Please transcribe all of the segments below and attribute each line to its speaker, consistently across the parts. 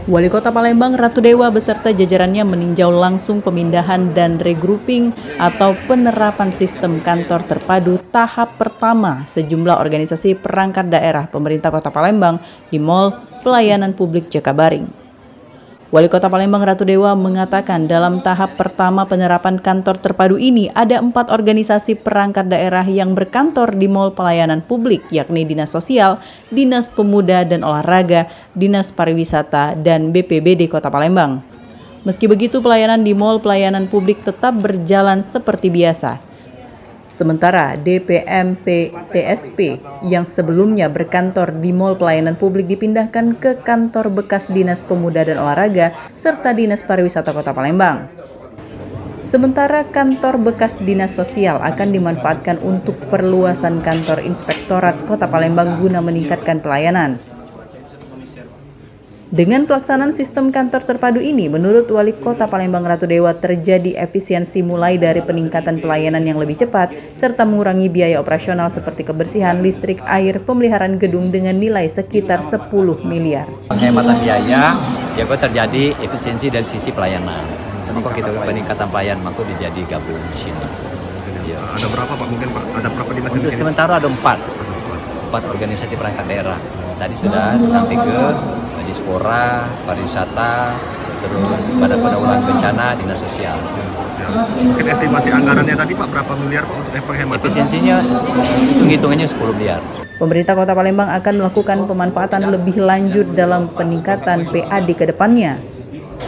Speaker 1: Wali Kota Palembang Ratu Dewa beserta jajarannya meninjau langsung pemindahan dan regrouping atau penerapan sistem kantor terpadu tahap pertama sejumlah organisasi perangkat daerah pemerintah Kota Palembang di Mall Pelayanan Publik Jakabaring. Wali Kota Palembang Ratu Dewa mengatakan dalam tahap pertama penerapan kantor terpadu ini ada 4 organisasi perangkat daerah yang berkantor di Mall Pelayanan Publik, yakni Dinas Sosial, Dinas Pemuda dan Olahraga, Dinas Pariwisata, dan BPBD Kota Palembang. Meski begitu, pelayanan di Mall Pelayanan Publik tetap berjalan seperti biasa. Sementara DPMP-TSP yang sebelumnya berkantor di Mall Pelayanan Publik dipindahkan ke kantor bekas Dinas Pemuda dan Olahraga serta Dinas Pariwisata Kota Palembang. Sementara kantor bekas Dinas Sosial akan dimanfaatkan untuk perluasan kantor Inspektorat Kota Palembang guna meningkatkan pelayanan. Dengan pelaksanaan sistem kantor terpadu ini, menurut Wali Kota Palembang Ratu Dewa terjadi efisiensi mulai dari peningkatan pelayanan yang lebih cepat, serta mengurangi biaya operasional seperti kebersihan, listrik, air, pemeliharaan gedung dengan nilai sekitar 10 miliar.
Speaker 2: Penghematan biaya juga terjadi efisiensi dari sisi pelayanan. Maka kita peningkatan pelayanan maka dijadi gabung di sini. Ya.
Speaker 3: Ada berapa Pak? Mungkin Pak ada berapa dinas di sini?
Speaker 2: Sementara ada 4 organisasi perangkat daerah. Tadi sudah sampai ke Dispora, Pariwisata, terus pada penanggulangan bencana, Dinas Sosial.
Speaker 3: Mungkin estimasi anggarannya tadi Pak berapa miliar Pak untuk penghematan?
Speaker 2: Efisiensinya hitung-hitungannya 10 miliar.
Speaker 1: Pemerintah Kota Palembang akan melakukan pemanfaatan lebih lanjut dalam peningkatan PAD ke depannya.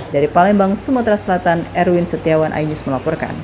Speaker 1: Dari Palembang, Sumatera Selatan, Erwin Setiawan, iNews melaporkan.